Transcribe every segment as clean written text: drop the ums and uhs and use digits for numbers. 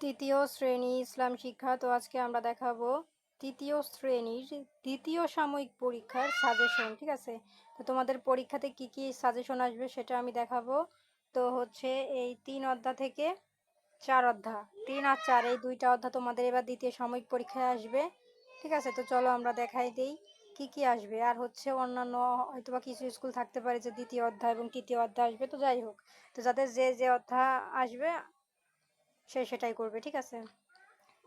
তৃতীয় শ্রেণী ইসলাম শিক্ষা। তো আজকে আমরা দেখাবো তৃতীয় শ্রেণীর দ্বিতীয় সাময়িক পরীক্ষার সাজেশন। ঠিক আছে, তো তোমাদের পরীক্ষাতে কি কি সাজেশন আসবে সেটা আমি দেখাবো। তো হচ্ছে এই 3 অধ্যায় থেকে 4 অধ্যায়, 3 আর 4 এই দুইটা অধ্যায় তোমাদের এবার দ্বিতীয় সাময়িক পরীক্ষায় আসবে। ঠিক আছে, তো চলো আমরা দেখাই দিই কি কি আসবে। আর হচ্ছে অন্যান্য হয়তোবা কিছু স্কুল থাকতে পারে যে দ্বিতীয় অধ্যায় এবং তৃতীয় অধ্যায় আসবে। তো যাই হোক, তো যাদের যে যে অধ্যায় আসবে সে সেটাই করবে। ঠিক আছে,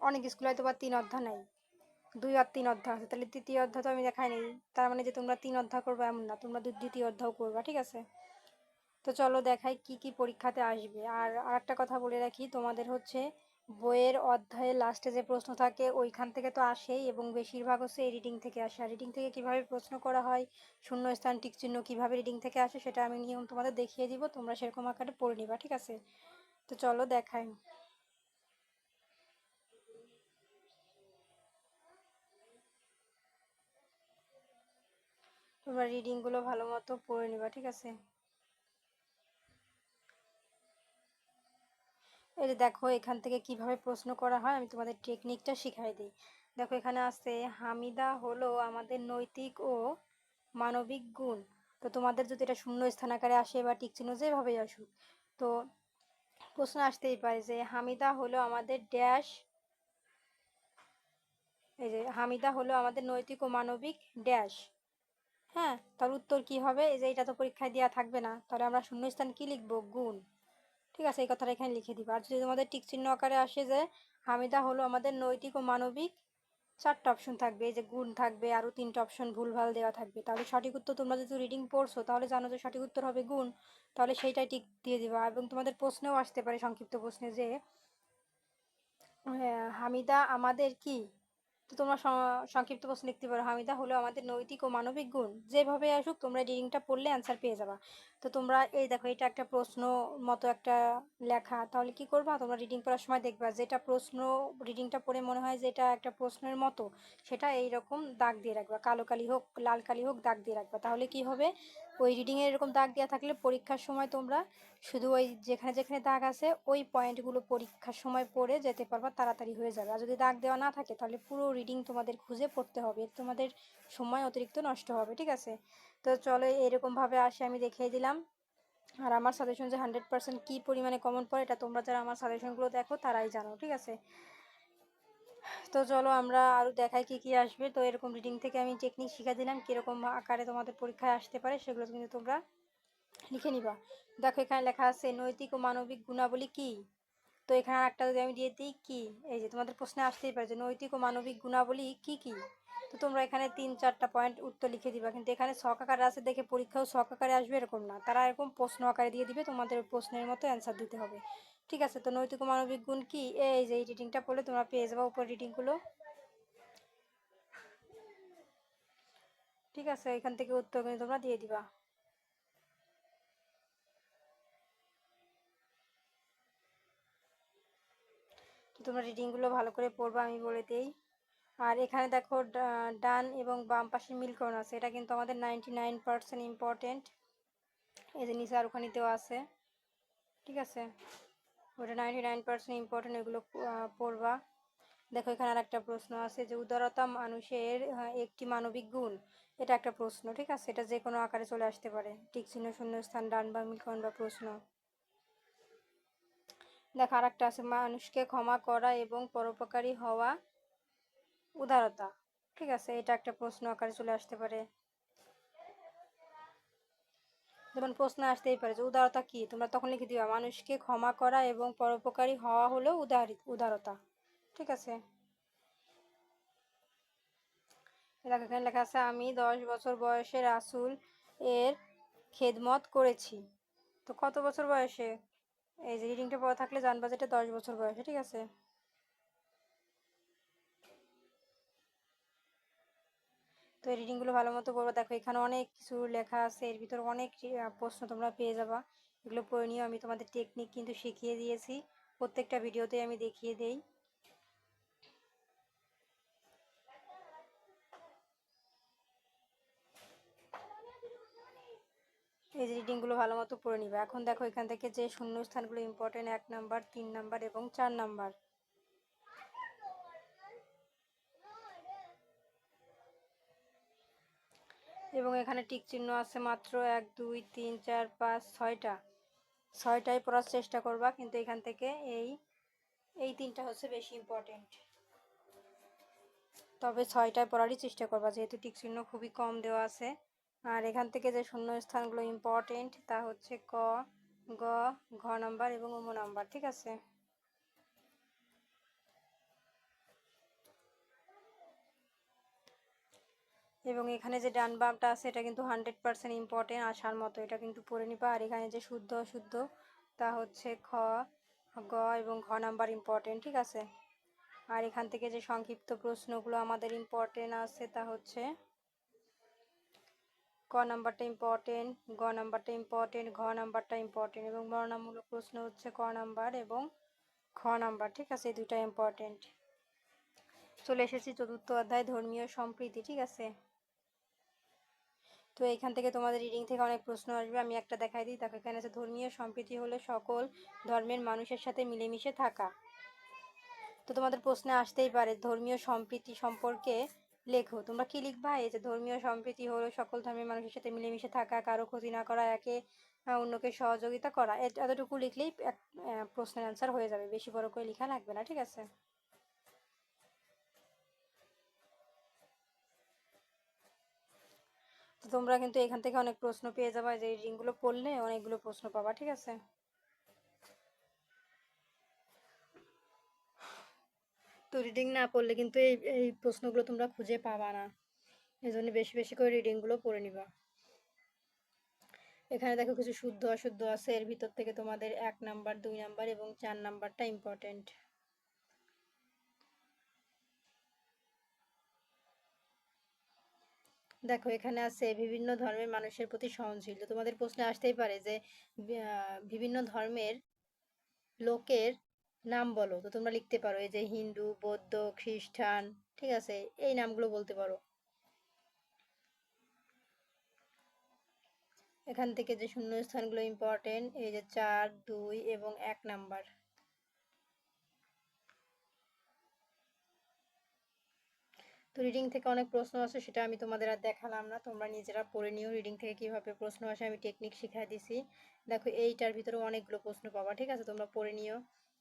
অনেক স্কুল হয়তো বা 3 অধ্যায় নেই, 2 আর 3 অধ্যায় আছে, তাহলে তৃতীয় অধ্যায় তো আমি দেখাই নেই, তার মানে যে তোমরা 3 অধ্যায় করবে এমন না, তোমরা দ্বিতীয় অধ্যায় করবা। ঠিক আছে, তো চলো দেখাই কি কি পরীক্ষাতে আসবে। আর আরেকটা কথা বলে রাখি, তোমাদের হচ্ছে বইয়ের অধ্যায়ের লাস্টে যে প্রশ্ন থাকে ওইখান থেকে তো আসেই, এবং বেশিরভাগ হচ্ছে এই রিডিং থেকে আসে। আর রিডিং থেকে কিভাবে প্রশ্ন করা হয়, শূন্যস্থান টিক চিহ্ন কিভাবে রিডিং থেকে আসে সেটা আমি নিয়ম তোমাদের দেখিয়ে দিব, তোমরা সেরকম আকারে পড়ে নিবা। ঠিক আছে, তো চলো দেখাই। তোমরা রিডিংগুলো ভালো মতো পড়ে নিবা। ঠিক আছে, এই যে দেখো এখান থেকে কিভাবে প্রশ্ন করা হয় আমি তোমাদের টেকনিকটা শিখাই দিই। দেখো এখানে আছে হামিদা হলো আমাদের নৈতিক ও মানবিক গুণ। তো তোমাদের যদি এটা শূন্য স্থান আকারে আসে বা টিক চিহ্ন যেভাবেই আসুক, তো প্রশ্ন আসতেই পারে যে হামিদা হলো আমাদের ড্যাশ, এই যে হামিদা হলো আমাদের নৈতিক ও মানবিক ড্যাশ। হ্যাঁ, তার উত্তর কি হবে? এই যে এটা তো পরীক্ষায় দেওয়া থাকবে না, তাহলে আমরা শূন্যস্থান কি লিখবো? গুণ। ঠিক আছে, এই কথাটা এখানে লিখে দিবা। আর যদি তোমাদের টিক চিহ্ন আকারে আসে যে হামিদা হলো আমাদের নৈতিক ও মানবিক, 4টা অপশন থাকবে, এই যে গুণ থাকবে, আরও 3টা অপশন ভুলভাল দেওয়া থাকবে, তাহলে সঠিক উত্তর, তোমরা যেহেতু রিডিং পড়ছো তাহলে জানো যে সঠিক উত্তর হবে গুণ, তাহলে সেইটাই টিক দিয়ে দিবা। এবং তোমাদের প্রশ্নেও আসতে পারে সংক্ষিপ্ত প্রশ্নে যে হামিদা আমাদের কি, তো তোমরা সংক্ষিপ্ত প্রশ্ন লিখতে পারো হামিদা হলো আমাদের নৈতিক ও মানবিক গুণ। যেভাবে আসুক তোমরা রিডিংটা পড়লে অ্যান্সার পেয়ে যাবা। তো তোমরা এই দেখো এটা একটা প্রশ্ন মতো একটা লেখা, তাহলে কি করবা তোমরা রিডিং পড়ার সময় দেখবা যেটা প্রশ্ন, রিডিংটা পড়ে মনে হয় যে এটা একটা প্রশ্নের মতো, সেটা এইরকম দাগ দিয়ে রাখবা, কালো কালি হোক লাল কালি হোক দাগ দিয়ে রাখবা। তাহলে কি হবে, ওই রিডিংয়ে এরকম দাগ দেওয়া থাকলে পরীক্ষার সময় তোমরা শুধু ওই যেখানে যেখানে দাগ আছে ওই পয়েন্টগুলো পরীক্ষার সময় পড়ে যেতে পারবা, তাড়াতাড়ি হয়ে যাবে। আর যদি দাগ দেওয়া না থাকে তাহলে পুরো রিডিং তোমাদের খুঁজে পড়তে হবে, তোমাদের সময় অতিরিক্ত নষ্ট হবে। ঠিক আছে, তো চলো এরকমভাবে আসে আমি দেখিয়ে দিলাম। আর আমার সাজেশন যে 100% কী পরিমাণে কমন পড়ে এটা তোমরা যারা আমার সাজেশনগুলো দেখো তারাই জানো। ঠিক আছে, তো চলো আমরা আরও দেখাই কি কি আসবে। তো এরকম রিডিং থেকে আমি টেকনিক শিখে দিলাম কীরকম আকারে তোমাদের পরীক্ষায় আসতে পারে, সেগুলো কিন্তু তোমরা লিখে নিবা। দেখো এখানে লেখা আছে নৈতিক ও মানবিক গুণাবলী কি। তো এখানে একটা যদি আমি দিয়ে দিই কি, এই যে তোমাদের প্রশ্নে আসতেই পারে যে নৈতিক ও মানবিক গুণাবলী কি কি। তো তোমরা এখানে 3-4টা পয়েন্ট উত্তর লিখে দিবা, কিন্তু এখানে ছক আকারে আছে দেখে পরীক্ষাও ছক আকারে আসবে এরকম না, তারা এরকম প্রশ্ন আকারে দিয়ে দিবে, তোমাদের প্রশ্নের মতো অ্যান্সার দিতে হবে। ঠিক আছে, তো নৈতিক ও মানবিক গুণ কি, এই যে এই রিডিংটা পড়লে তোমরা পেয়ে যাবা উপর রিডিংগুলো। ঠিক আছে, এখান থেকে উত্তর কিন্তু তোমরা দিয়ে দিবা। তো তোমরা রিডিংগুলো ভালো করে পড়বা আমি বলে দিই। আর এখানে দেখো ডান এবং বাম পাশে মিলকরণ আছে, এটা কিন্তু আমাদের 99% ইম্পর্টেন্ট। এই যে নিচে আর ওখানে দেওয়া আছে। ঠিক আছে, ওটা 99% ইম্পর্টেন্ট, এগুলো পড়বা। দেখো এখানে আর একটা প্রশ্ন আছে যে উদারতা মানুষের একটি মানবিক গুণ, এটা একটা প্রশ্ন। ঠিক আছে, এটা যে কোনো আকারে চলে আসতে পারে, টিক চিহ্ন শূন্যস্থান ডান বা মিলকরণ বা প্রশ্ন। দেখো আর একটা আছে মানুষকে ক্ষমা করা এবং পরোপকারী হওয়া উদারতা। ঠিক আছে, এটা একটা প্রশ্ন আকারে চলে আসতে পারে। যেমন প্রশ্ন আসতেই পারে যে উদারতা কি, তোমরা তখন লিখে দিবা মানুষকে ক্ষমা করা এবং পরোপকারী হওয়া হলো উদারতা। ঠিক আছে, এখানে লেখা আছে আমি 10 বছর বয়সে রাসূল এর খেদমত করেছি। তো কত বছর বয়সে, এই যে রিডিংটা পড়া থাকলে জানবা যেটা 10 বছর বয়সে। ঠিক আছে, তো এই রিডিংগুলো ভালো মতো পড়বা। দেখো এখানে অনেক কিছু লেখা আছে, এর ভিতর অনেক প্রশ্ন তোমরা পেয়ে যাবা, এগুলো পড়ে নিও। আমি তোমাদের টেকনিক কিন্তু শিখিয়ে দিয়েছি, প্রত্যেকটা ভিডিওতে আমি দেখিয়ে দেই। এই যে রিডিংগুলো ভালো মতো পড়ে নিবে। এখন দেখো এখান থেকে যে শূন্যস্থানগুলো ইম্পর্টেন্ট, 1 নাম্বার, 3 নাম্বার এবং 4 নাম্বার। এবং এখানে টিক চিহ্ন আছে মাত্র 1 2 3 4 5 6টা। 6টাই পড়ার চেষ্টা করবা, কিন্তু এখান থেকে এই 3টা হচ্ছে বেশি ইম্পর্টেন্ট। তবে 6টায় পড়ারই চেষ্টা করবা, যেহেতু টিক চিহ্ন খুবই কম দেওয়া আছে। আর এখান থেকে যে শূন্য স্থানগুলো ইম্পর্টেন্ট তা হচ্ছে ক, গ, ঘ নাম্বার এবং উম নাম্বার, ঠিক আছে। এবং এখানে যে ডান বামটা আছে এটা কিন্তু 100% ইম্পর্টেন্ট আসার মতো, এটা কিন্তু পড়ে নিবা। আর এখানে যে শুদ্ধ অশুদ্ধ তা হচ্ছে খ, গ এবং ঘ নাম্বার ইম্পর্টেন্ট, ঠিক আছে। আর এখান থেকে যে সংক্ষিপ্ত প্রশ্নগুলো আমাদের ইম্পর্টেন্ট আছে তা হচ্ছে ক নাম্বারটা ইম্পর্টেন্ট, গ নাম্বারটা ইম্পর্টেন্ট, ঘ নাম্বারটা ইম্পর্টেন্ট এবং বর্ণনামূলক প্রশ্ন হচ্ছে ক নাম্বার এবং খ নাম্বার, ঠিক আছে। এই দুইটা ইম্পর্টেন্ট। চলে এসেছি চতুর্থ অধ্যায় ধর্মীয় সম্প্রীতি, ঠিক আছে। তো এখান থেকে তোমাদের রিডিং থেকে অনেক প্রশ্ন আসবে, আমি একটা দেখাই দিই। দেখো এখানে আছে ধর্মীয় সম্প্রীতি হলো সকল ধর্মের মানুষের সাথে মিলেমিশে থাকা। তো তোমাদের প্রশ্নে আসতেই পারে ধর্মীয় সম্প্রীতি সম্পর্কে লেখো। তোমরা কি লিখবা? এই যে ধর্মীয় সম্প্রীতি হলো সকল ধর্মের মানুষের সাথে মিলেমিশে থাকা, কারো ক্ষতি না করা, একে অন্যকে সহযোগিতা করা। এতটুকু লিখলেই প্রশ্নের অ্যান্সার হয়ে যাবে, বেশি বড় করে লেখা লাগবে না, ঠিক আছে। তো তোমরা কিন্তু এখান থেকে অনেক প্রশ্ন পেয়ে যাবে, যে রিডিংগুলো পড়লে অনেকগুলো প্রশ্ন পাবা, ঠিক আছে। তো রিডিং না পড়লে কিন্তু এই প্রশ্নগুলো তোমরা খুঁজে পাবা না, এই জন্য বেশি বেশি করে রিডিংগুলো পড়ে নিবা। এখানে দেখো কিছু শুদ্ধ অশুদ্ধ আছে, এর ভিতর থেকে তোমাদের 1 নাম্বার 2 নাম্বার এবং 4 নাম্বারটা ইম্পর্টেন্ট। দেখো এখানে আছে বিভিন্ন ধর্মের মানুষের প্রতি সহনশীল। তো তোমাদের প্রশ্নে আসতেই পারে যে বিভিন্ন ধর্মের লোকের নাম বলো। তো তোমরা লিখতে পারো এই যে হিন্দু, বৌদ্ধ, খ্রিস্টান, ঠিক আছে, এই নামগুলো বলতে পারো। এখান থেকে যে শূন্য স্থানগুলো ইম্পর্টেন্ট, এই যে 4 2 এবং 1 নাম্বার। তো রিডিং থেকে অনেক প্রশ্ন আছে, সেটা আমি তোমাদের আর দেখালাম না, তোমরা নিজেরা পড়ে নিও রিডিং থেকে কিভাবে প্রশ্ন আসে, আমি টেকনিক শিখিয়ে দিছি। দেখো এইটার ভিতরে অনেকগুলো প্রশ্ন পাবা, ঠিক আছে, তোমরা পড়ে নিও,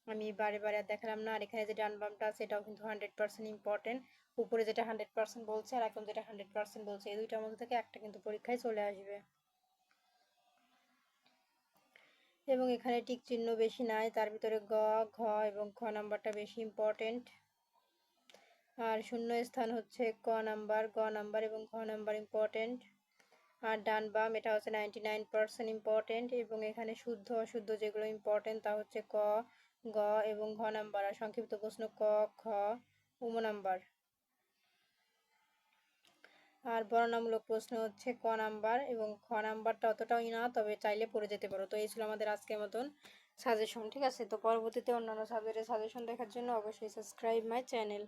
আমি বারে বারে আর দেখালাম না। আর এখানে যে ডান বামটা আছে এটাও কিন্তু 100% ইম্পর্টেন্ট। উপরে যেটা 100% বলছে আর এখন যেটা 100% বলছে, এই দুইটার মধ্যে থেকে একটা কিন্তু পরীক্ষায় চলে আসবে। এবং এখানে টিক চিহ্ন বেশি নাই, তার ভিতরে গ, ঘ এবং খ নাম্বারটা বেশি ইম্পর্টেন্ট। আর শূন্য স্থান হচ্ছে ক নাম্বার, গ নাম্বার এবং ঘ নাম্বার ইম্পর্টেন্ট। আর ডান বাম এটা হচ্ছে 99% ইম্পর্টেন্ট। এবং এখানে শুদ্ধ অশুদ্ধ যেগুলো ইম্পর্টেন্ট তা হচ্ছে ক, গ এবং ঘ নাম্বার। আর সংক্ষিপ্ত প্রশ্ন ক, খ, উম নাম্বার। আর বর্ণনামূলক প্রশ্ন হচ্ছে ক নাম্বার এবং খ নাম্বারটা অতটাই না, তবে চাইলে পড়ে যেতে পারো। তো এই ছিল আমাদের আজকের মতন সাজেশন, ঠিক আছে। তো পরবর্তীতে অন্যান্য সাবজেক্টের সাজেশন দেখার জন্য অবশ্যই সাবস্ক্রাইব মাই চ্যানেল।